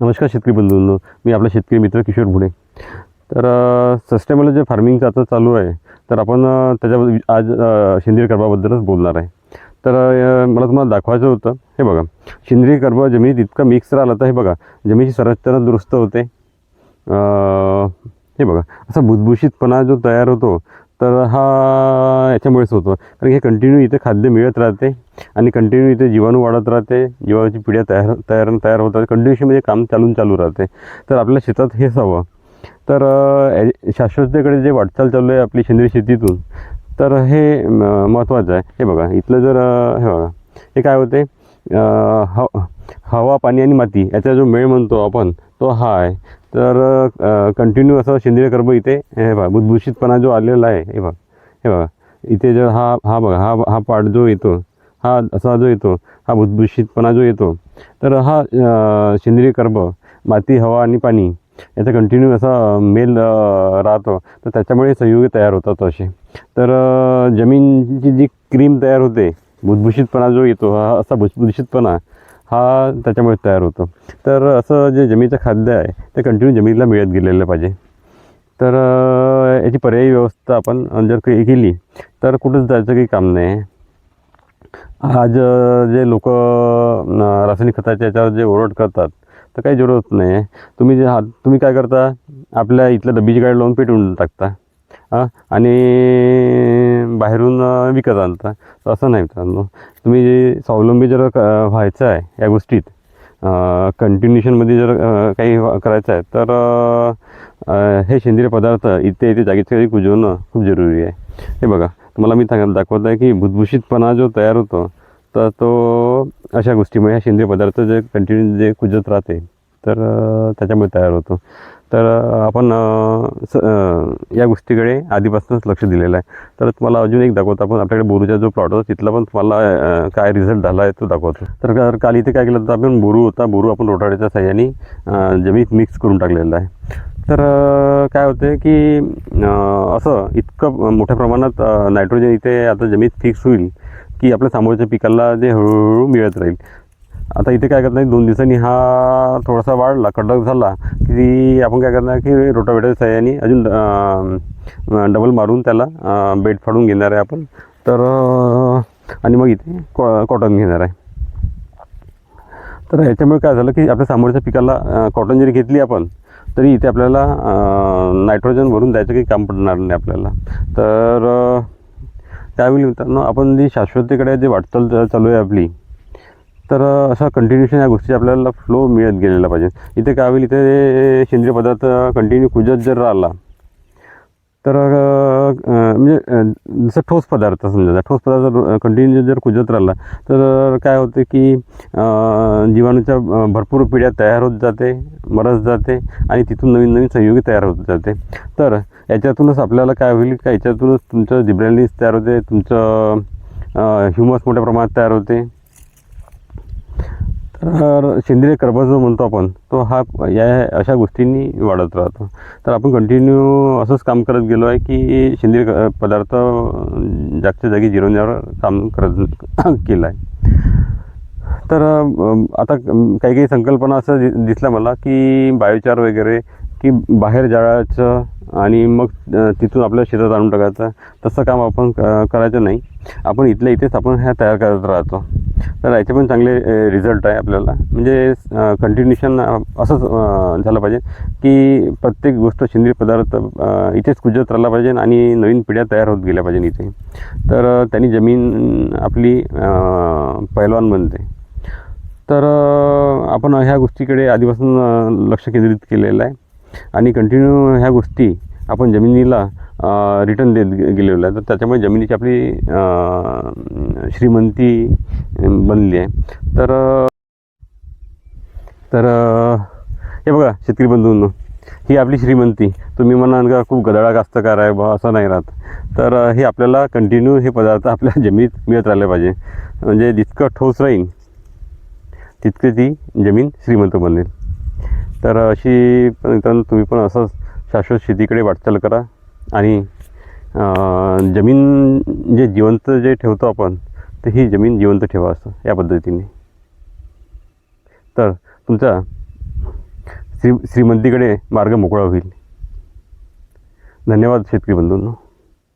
नमस्कार शेतकरी बंधूंनो, मी आपला शेतकरी मित्र किशोर भुडे. तर सस्टेनेबल जे फार्मिंगचं आता चालू आहे, तर आपण त्याच्याबद्दल आज सेंद्रिय कर्बाबद्दलच बोलणार आहे. तर मला तुम्हाला दाखवायचं होतं. हे बघा, सेंद्रिय कर्ब जमिनीत इतकं मिक्स राहिलं तर हे बघा जमिनीची संरचना दुरुस्त होते. हे बघा असा भुसभुशीतपणा जो तयार होतो तर हा याच्यामुळेच होतो, कारण हे कंटिन्यू इथे खाद्य मिळत राहते आणि कंटिन्यू इथे जीवाणू वाढत राहते, जीवाची पिढ्या तयार होतात, कंटिन्यूशनमध्ये काम चालू राहते. तर आपल्या शेतात हेच हवं. तर शाश्वततेकडे जे वाटचाल चालू आहे आपली सेंद्रिय शेतीतून, तर हे महत्त्वाचं आहे. हे बघा इथलं जर हे बघा हे काय होते, हवा पाणी आणि माती याचा जो मेळ म्हणतो आपण तो हा आहे. तर कंटिन्यू असं सेंद्रिय कर्ब इथे हे बघा भुसभुशीतपणा जो आलेला आहे, हे बघा इथे जर हा बघा हा पार्ट जो येतो, हा असा जो येतो, हा भुसभुशीतपणा जो येतो, तर हा सेंद्रिय कर्ब माती हवा आणि पाणी याचा कंटिन्यू असा मेल राहतो. तर त्याच्यामुळे संयुगे तयार होतात असे. तर जमीनची जी क्रीम तयार होते, भुसभुशीतपणा जो येतो, हा असा भुसभुशीतपणा हा त्याच्यामुळे तयार होतो. तर असं जे जमिनीचं खाद्य आहे ते कंटिन्यू जमिनीला मिळत गेलेलं पाहिजे. तर याची पर्यायी व्यवस्था आपण जर केली तर कुठंच जायचं काही काम नाही. आज जे लोक रासायनिक खताच्या याच्यावर जे ओरड करतात तर काही जरूरत नाही आहे. तुम्ही काय करता, आपल्या इथल्या डब्बीची गाडी लावून पेटवून टाकता आणि बाहेरून विकत आणता. असं नाही मित्रांनो. तुम्ही स्वावलंबी जर व्हायचं आहे या गोष्टीत, कंटिन्युएशनमध्ये जर काही करायचं आहे, तर हे सेंद्रिय पदार्थ इथे जागेच्या कुजवणं खूप जरुरी आहे. हे बघा तुम्हाला मी दाखवत आहे की भुसभुशीतपणा जो तयार होतो तर तो अशा गोष्टीमुळे ह्या सेंद्रिय पदार्थ जे कंटिन्यू जे कुजत राहते तर त्याच्यामुळे तयार होतो. तर आपण या गोष्टीकडे आधीपासूनच लक्ष दिलेलं आहे. तर तुम्हाला अजून एक दाखवतो. आपण आपल्याकडे बोरूचा जो प्लॉट होता तिथला पण तुम्हाला काय रिझल्ट झाला आहे तो दाखवतो. तर काल इथे काय केलं होतं आपण, बोरू आपण रोटावेटरच्या साह्याने जमिनीत मिक्स करून टाकलेलं आहे. तर काय होते की असं इतकं मोठ्या प्रमाणात नायट्रोजन इथे आता जमिनीत फिक्स होईल की आपल्या समोरच्या पिकाला जे हळूहळू मिळत राहील. आता इथे काय करणार, 2 दिवसांनी हा थोडासा वाढला, कडक झाला की आपण काय करणार की रोटावेटरच्या साह्याने अजून डबल मारून त्याला बेड फाडून घेणार आहे आपण. तर आणि मग इथे कॉटन घेणार आहे. तर ह्याच्यामुळे काय झालं की आपल्या समोरच्या पिकाला कॉटन जरी घेतली आपण तरी इथे आपल्याला नायट्रोजन भरून द्यायचं काही काम पडणार नाही आपल्याला. तर काय होईल मित्रांनो, आपण जी शाश्वतीकडे जे वाटचाल चालू आहे आपली, तर अशा कंटिन्युएशन या गोष्टी आपल्याला फ्लो मिळत गेलेला पाहिजे. इथे काय होईल, इथे सेंद्रिय पदार्थ कंटिन्यू कुजत जर राहिला तर म्हणजे जसं ठोस पदार्थ कंटिन्यू जर कुजत राहिला तर काय होते की जीवाणूच्या भरपूर पिढ्या तयार होत जाते, मरत जाते आणि तिथून नवीन नवीन संयुगी तयार होत जाते. तर याच्यातूनच आपल्याला काय होईल का, याच्यातूनच तुमचं जिब्रेलिस तयार होते, तुमचं ह्युमस मोठ्या प्रमाणात तयार होते. तर सेंद्रिय कर्ब जो म्हणतो आपण तो हा या अशा गोष्टींनी वाढत राहतो. तर आपण कंटिन्यू असंच काम करत गेलो आहे की सेंद्रिय पदार्थ जागच्या जागी जिरवण्यावर काम केलं आहे. तर आता काही संकल्पना असं दिसल्या मला की बायोचार वगैरे, की बाहेर जाळायचं आणि मग तिथून आपल्या शेतात आणून टाकायचं. तसं काम आपण करायचं नाही. आपण इथल्या इथेच आपण ह्या तयार करत राहतो. तर याचे पण चांगले रिझल्ट आहे आपल्याला. म्हणजे कंटिन्युएशन असंच झालं पाहिजे की प्रत्येक गोष्ट सेंद्रिय पदार्थ इथेच कुजत राहिला पाहिजे आणि नवीन पिढ्या तयार होत गेल्या पाहिजे इथे. तर त्यांनी जमीन आपली पैलवान बनते. तर आपण ह्या गोष्टीकडे आधीपासून लक्ष केंद्रित केलेलं आहे आणि कंटिन्यू ह्या गोष्टी आपण जमिनीला रिटर्न देत गेलेलो आहे. तर त्याच्यामुळे जमिनीची आपली श्रीमंती बनली आहे. तर हे बघा शेतकरी बंधूंनो, ही आपली श्रीमंती. तुम्ही म्हणाल का खूप गदाळा कास्तकार आहे बा, असं नाही राहत. तर हे आपल्याला कंटिन्यू हे पदार्थ आपल्या जमिनीत मिळत राहिले पाहिजे. म्हणजे जितकं ठोस राहील तितकी ती जमीन श्रीमंत बनेल. तर अशी मित्रांनो तुम्ही पण असंच शाश्वत शेतीकडे वाटचाल करा आणि जमीन जे जिवंत जे ठेवतो आपण, तर ही जमीन जिवंत ठेवा असं या पद्धतीने. तर तुमचा श्रीमंतीकडे मार्ग मोकळा होईल. धन्यवाद शेतकरी बंधूंनो.